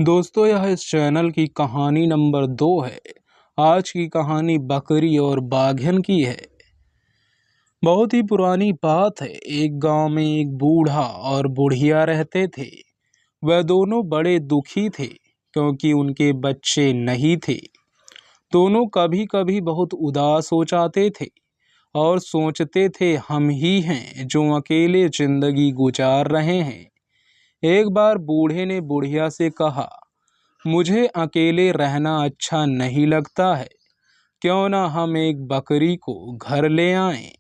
दोस्तों, यह इस चैनल की कहानी नंबर 2 है। आज की कहानी बकरी और बाघिन की है। बहुत ही पुरानी बात है। एक गांव में एक बूढ़ा और बुढ़िया रहते थे। वह दोनों बड़े दुखी थे क्योंकि उनके बच्चे नहीं थे। दोनों कभी कभी बहुत उदास हो जाते थे और सोचते थे, हम ही हैं जो अकेले जिंदगी गुजार रहे हैं। एक बार बूढ़े ने बुढ़िया से कहा, मुझे अकेले रहना अच्छा नहीं लगता है। क्यों ना हम एक बकरी को घर ले आएं।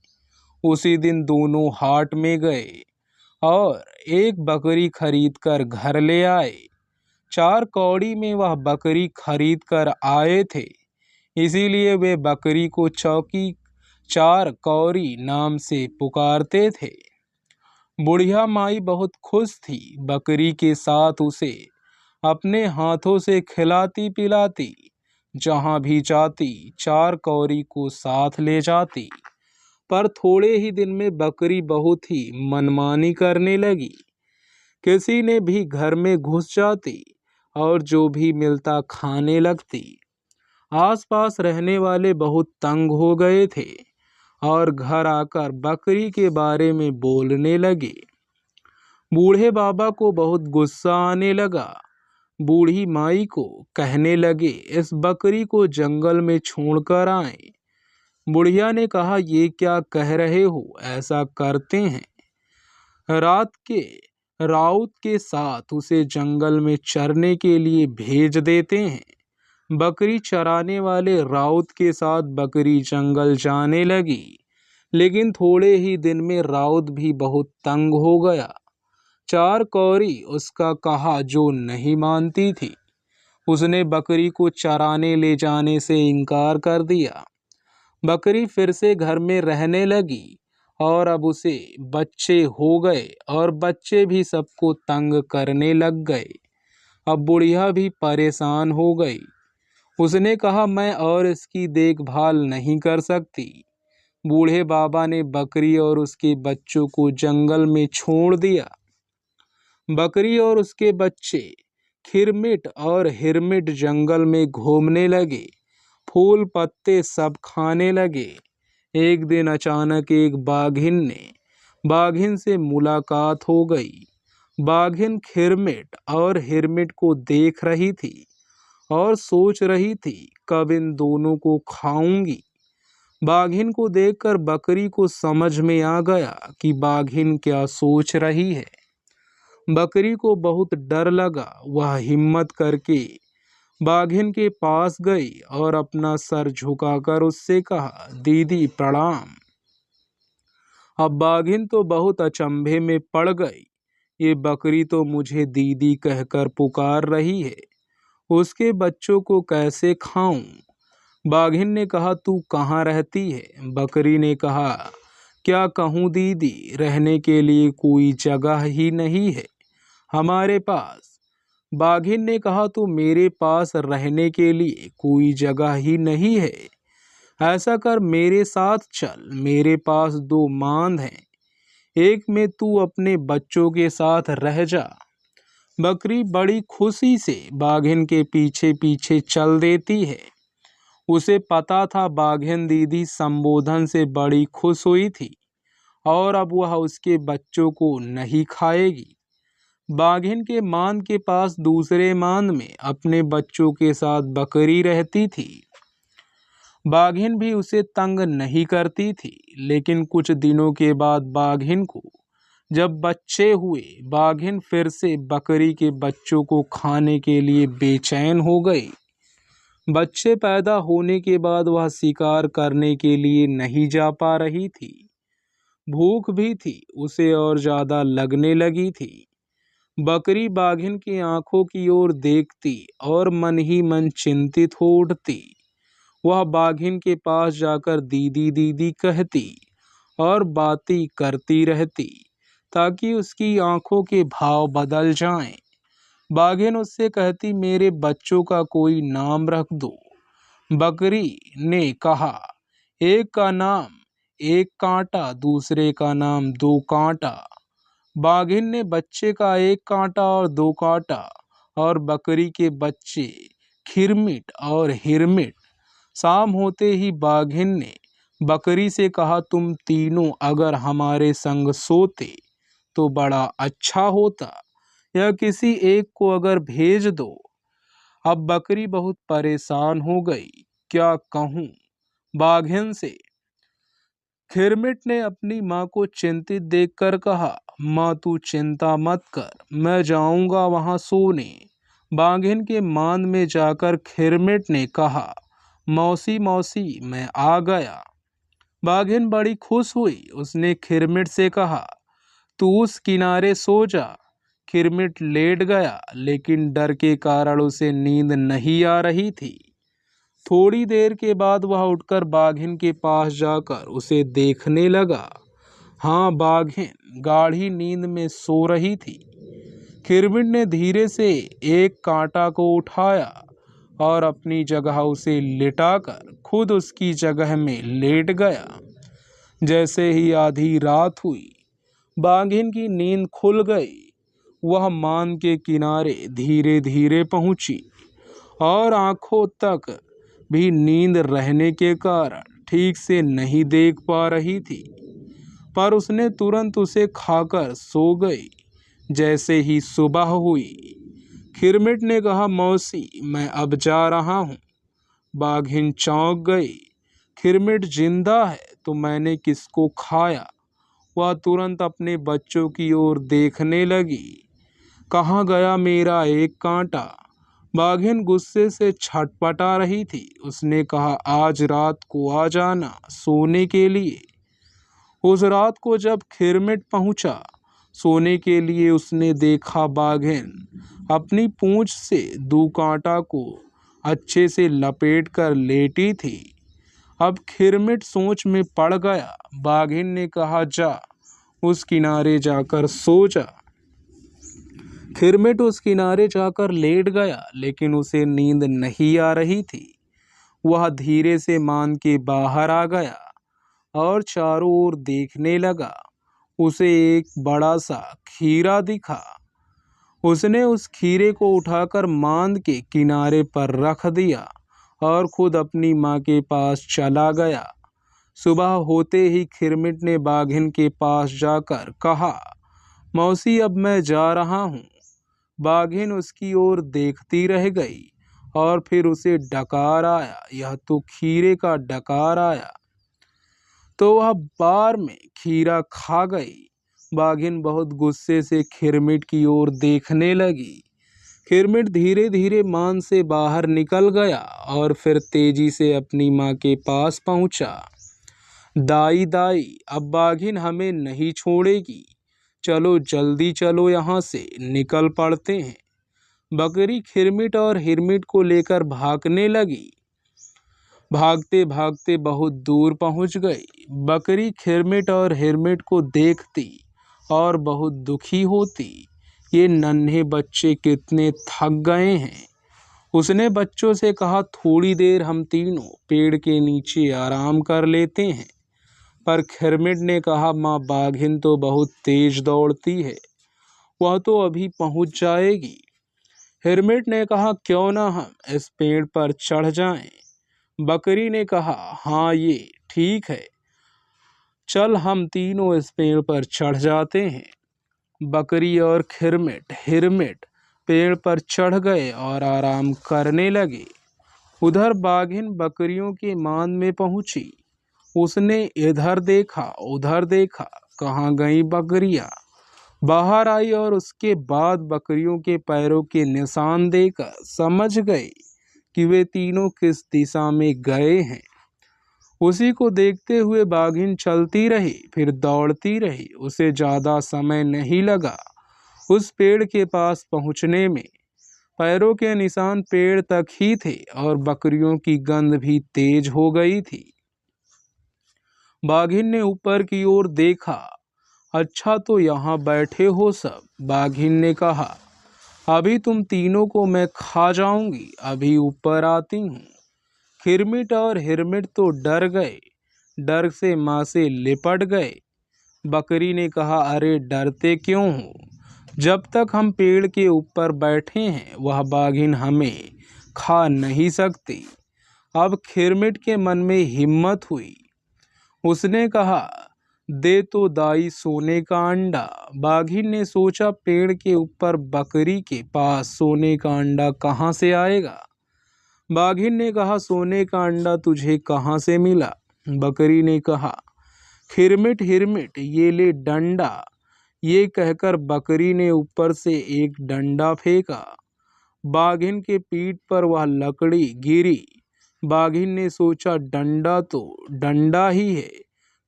उसी दिन दोनों हाट में गए और एक बकरी खरीद कर घर ले आए। 4 कौड़ी में वह बकरी खरीद कर आए थे, इसीलिए वे बकरी को चौकी 4 कौड़ी नाम से पुकारते थे। बुढ़िया माई बहुत खुश थी। बकरी के साथ उसे अपने हाथों से खिलाती पिलाती, जहां भी जाती 4 कौड़ी को साथ ले जाती। पर थोड़े ही दिन में बकरी बहुत ही मनमानी करने लगी। किसी ने भी घर में घुस जाती और जो भी मिलता खाने लगती। आसपास रहने वाले बहुत तंग हो गए थे और घर आकर बकरी के बारे में बोलने लगे। बूढ़े बाबा को बहुत गुस्सा आने लगा। बूढ़ी माई को कहने लगे, इस बकरी को जंगल में छोड़कर आए। बुढ़िया ने कहा, ये क्या कह रहे हो, ऐसा करते हैं। रात के राउत के साथ उसे जंगल में चरने के लिए भेज देते हैं। बकरी चराने वाले राउत के साथ बकरी जंगल जाने लगी, लेकिन थोड़े ही दिन में राउत भी बहुत तंग हो गया। 4 कौड़ी उसका कहा जो नहीं मानती थी। उसने बकरी को चराने ले जाने से इनकार कर दिया। बकरी फिर से घर में रहने लगी और अब उसे बच्चे हो गए और बच्चे भी सबको तंग करने लग गए। अब बुढ़िया भी परेशान हो गई। उसने कहा, मैं और इसकी देखभाल नहीं कर सकती। बूढ़े बाबा ने बकरी और उसके बच्चों को जंगल में छोड़ दिया। बकरी और उसके बच्चे खिरमिट और हिरमिट जंगल में घूमने लगे। फूल पत्ते सब खाने लगे। एक दिन अचानक एक बाघिन से मुलाकात हो गई। बाघिन खिरमिट और हिरमिट को देख रही थी और सोच रही थी, कब इन दोनों को खाऊंगी। बाघिन को देखकर बकरी को समझ में आ गया कि बाघिन क्या सोच रही है। बकरी को बहुत डर लगा। वह हिम्मत करके बाघिन के पास गई और अपना सर झुकाकर उससे कहा, दीदी प्रणाम। अब बाघिन तो बहुत अचंभे में पड़ गई। ये बकरी तो मुझे दीदी कहकर पुकार रही है, उसके बच्चों को कैसे खाऊं। बाघिन ने कहा, तू कहाँ रहती है। बकरी ने कहा, क्या कहूँ दीदी, रहने के लिए कोई जगह ही नहीं है हमारे पास। बाघिन ने कहा, तो मेरे पास रहने के लिए कोई जगह ही नहीं है। ऐसा कर, मेरे साथ चल, मेरे पास 2 मांद हैं, एक में तू अपने बच्चों के साथ रह जा। बकरी बड़ी खुशी से बाघिन के पीछे पीछे चल देती है। उसे पता था बाघिन दीदी संबोधन से बड़ी खुश हुई थी और अब वह उसके बच्चों को नहीं खाएगी। बाघिन के मांद के पास दूसरे मांद में अपने बच्चों के साथ बकरी रहती थी। बाघिन भी उसे तंग नहीं करती थी, लेकिन कुछ दिनों के बाद बाघिन को जब बच्चे हुए, बाघिन फिर से बकरी के बच्चों को खाने के लिए बेचैन हो गई। बच्चे पैदा होने के बाद वह शिकार करने के लिए नहीं जा पा रही थी। भूख भी थी उसे और ज्यादा लगने लगी थी। बकरी बाघिन की आंखों की ओर देखती और मन ही मन चिंतित हो उठती। वह बाघिन के पास जाकर दीदी दीदी कहती और बातें करती रहती ताकि उसकी आंखों के भाव बदल जाएं। बाघिन उससे कहती, मेरे बच्चों का कोई नाम रख दो। बकरी ने कहा, एक का नाम 1 कांटा, दूसरे का नाम 2 कांटा। बाघिन ने बच्चे का 1 कांटा और 2 कांटा और बकरी के बच्चे खिरमिट और हिरमिट। शाम होते ही बाघिन ने बकरी से कहा, तुम तीनों अगर हमारे संग सोते तो बड़ा अच्छा होता, या किसी एक को अगर भेज दो। अब बकरी बहुत परेशान हो गई, क्या कहूँ बाघिन से। खिरमिट ने अपनी माँ को चिंतित देखकर कहा, माँ तू चिंता मत कर, मैं जाऊंगा वहां सोने। बाघिन के मान में जाकर खिरमिट ने कहा, मौसी मौसी मैं आ गया। बाघिन बड़ी खुश हुई। उसने खिरमिट से कहा, तू उस किनारे सो जा। खिरमिट लेट गया, लेकिन डर के कारण उसे नींद नहीं आ रही थी। थोड़ी देर के बाद वह उठकर बाघिन के पास जाकर उसे देखने लगा। हाँ, बाघिन गाढ़ी नींद में सो रही थी। खिरमिट ने धीरे से एक कांटा को उठाया और अपनी जगह उसे लिटाकर खुद उसकी जगह में लेट गया। जैसे ही आधी रात हुई, बाघिन की नींद खुल गई। वह मान के किनारे धीरे धीरे पहुंची और आंखों तक भी नींद रहने के कारण ठीक से नहीं देख पा रही थी, पर उसने तुरंत उसे खाकर सो गई। जैसे ही सुबह हुई, खिरमिट ने कहा, मौसी मैं अब जा रहा हूँ। बाघिन चौंक गई। खिरमिट जिंदा है तो मैंने किसको खाया? वह तुरंत अपने बच्चों की ओर देखने लगी। कहाँ गया मेरा एक कांटा? बाघिन गुस्से से छटपटा रही थी। उसने कहा, आज रात को आ जाना सोने के लिए। उस रात को जब खिरमिट पहुंचा सोने के लिए, उसने देखा बाघिन अपनी पूंछ से दो कांटा को अच्छे से लपेट कर लेटी थी। अब खिरमिट सोच में पड़ गया। बाघिन ने कहा, जा उस किनारे जाकर सो जा। खिरमिट उस किनारे जाकर लेट गया, लेकिन उसे नींद नहीं आ रही थी। वह धीरे से मान के बाहर आ गया और चारों ओर देखने लगा। उसे एक बड़ा सा खीरा दिखा। उसने उस खीरे को उठाकर मान के किनारे पर रख दिया और खुद अपनी माँ के पास चला गया। सुबह होते ही खिरमिट ने बाघिन के पास जाकर कहा, मौसी अब मैं जा रहा हूँ। बाघिन उसकी ओर देखती रह गई और फिर उसे डकार आया। यह तो खीरे का डकार आया, तो वह बार में खीरा खा गई। बाघिन बहुत गुस्से से खिरमिट की ओर देखने लगी। खिरमिट धीरे धीरे मान से बाहर निकल गया और फिर तेजी से अपनी माँ के पास पहुंचा। दाई दाई, अब बाघिन हमें नहीं छोड़ेगी, चलो जल्दी चलो, यहाँ से निकल पड़ते हैं। बकरी खिरमिट और हिरमिट को लेकर भागने लगी। भागते भागते बहुत दूर पहुंच गई। बकरी खिरमिट और हिरमिट को देखती और बहुत दुखी होती। ये नन्हे बच्चे कितने थक गए हैं। उसने बच्चों से कहा, थोड़ी देर हम तीनों पेड़ के नीचे आराम कर लेते हैं। पर खिरमिट ने कहा, माँ बाघिन तो बहुत तेज दौड़ती है, वह तो अभी पहुंच जाएगी। हिरमिट ने कहा, क्यों ना हम इस पेड़ पर चढ़ जाएं। बकरी ने कहा, हाँ ये ठीक है, चल हम तीनों इस पेड़ पर चढ़ जाते हैं। बकरी और खिरमिट हिरमिट पेड़ पर चढ़ गए और आराम करने लगे। उधर बाघिन बकरियों के मान में पहुंची। उसने इधर देखा उधर देखा, कहाँ गई बकरियां। बाहर आई और उसके बाद बकरियों के पैरों के निशान देखकर समझ गई कि वे तीनों किस दिशा में गए हैं। उसी को देखते हुए बाघिन चलती रही, फिर दौड़ती रही। उसे ज्यादा समय नहीं लगा उस पेड़ के पास पहुंचने में। पैरों के निशान पेड़ तक ही थे और बकरियों की गंध भी तेज हो गई थी। बाघिन ने ऊपर की ओर देखा। अच्छा, तो यहाँ बैठे हो सब। बाघिन ने कहा, अभी तुम तीनों को मैं खा जाऊंगी, अभी ऊपर आती हूँ। खिरमिट और हिरमिट तो डर गए, डर से माँ से लिपट गए। बकरी ने कहा, अरे डरते क्यों हो, जब तक हम पेड़ के ऊपर बैठे हैं वह बाघिन हमें खा नहीं सकती। अब खिरमिट के मन में हिम्मत हुई। उसने कहा, दे तो दाई सोने का अंडा। बाघिन ने सोचा, पेड़ के ऊपर बकरी के पास सोने का अंडा कहाँ से आएगा। बाघिन ने कहा, सोने का अंडा तुझे कहाँ से मिला। बकरी ने कहा, खिरमिट हिरमिट ये ले डंडा। ये कहकर बकरी ने ऊपर से एक डंडा फेंका। बाघिन के पीठ पर वह लकड़ी गिरी। बाघिन ने सोचा, डंडा तो डंडा ही है,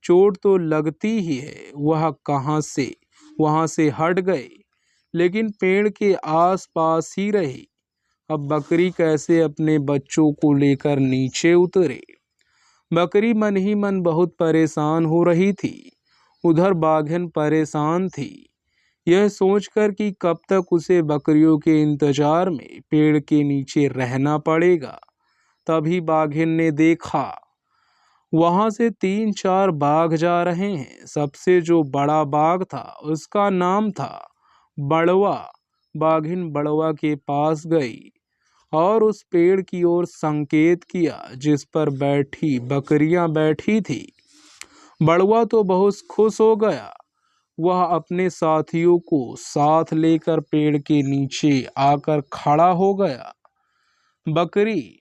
चोट तो लगती ही है। वहां से हट गए, लेकिन पेड़ के आस पास ही रहे। अब बकरी कैसे अपने बच्चों को लेकर नीचे उतरे। बकरी मन ही मन बहुत परेशान हो रही थी। उधर बाघिन परेशान थी, यह सोचकर कि कब तक उसे बकरियों के इंतजार में पेड़ के नीचे रहना पड़ेगा। तभी बाघिन ने देखा, वहां से 3-4 बाघ जा रहे हैं। सबसे जो बड़ा बाघ था उसका नाम था बड़वा। बाघिन बड़वा के पास गई और उस पेड़ की ओर संकेत किया जिस पर बैठी बकरियां बैठी थी। बड़वा तो बहुत खुश हो गया। वह अपने साथियों को साथ लेकर पेड़ के नीचे आकर खड़ा हो गया। बकरी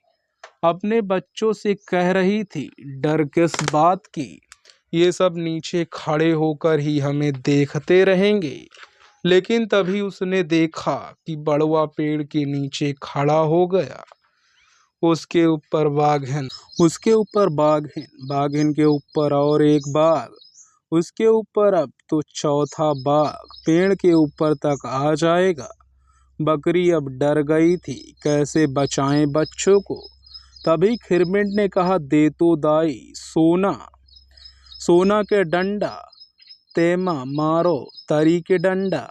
अपने बच्चों से कह रही थी, डर किस बात की, ये सब नीचे खड़े होकर ही हमें देखते रहेंगे। लेकिन तभी उसने देखा कि बड़वा पेड़ के नीचे खड़ा हो गया। उसके ऊपर बाघिन, बाघिन के ऊपर और एक बाघ, उसके ऊपर अब तो चौथा बाघ पेड़ के ऊपर तक आ जाएगा। बकरी अब डर गई थी, कैसे बचाएं बच्चों को। तभी खिरमिट ने कहा, दे तो दाई सोना, सोना के डंडा, तेमा मारो तरी के डंडा।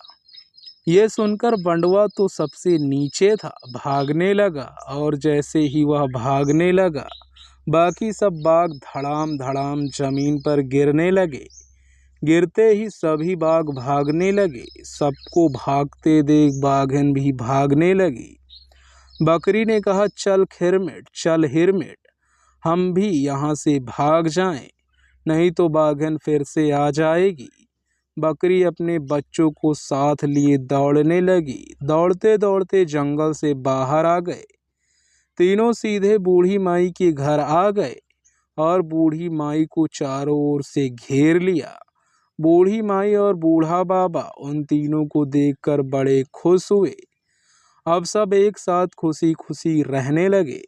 ये सुनकर बंडवा तो सबसे नीचे था, भागने लगा। और जैसे ही वह भागने लगा, बाकी सब बाघ धड़ाम धड़ाम जमीन पर गिरने लगे। गिरते ही सभी बाघ भागने लगे। सबको भागते देख बाघिन भी भागने लगी। बकरी ने कहा, चल खिरमिट, चल हिरमिट, हम भी यहाँ से भाग जाएं, नहीं तो बाघिन फिर से आ जाएगी। बकरी अपने बच्चों को साथ लिए दौड़ने लगी। दौड़ते दौड़ते जंगल से बाहर आ गए। तीनों सीधे बूढ़ी माई के घर आ गए और बूढ़ी माई को चारों ओर से घेर लिया। बूढ़ी माई और बूढ़ा बाबा उन तीनों को देखकर बड़े खुश हुए। अब सब एक साथ खुशी खुशी रहने लगे।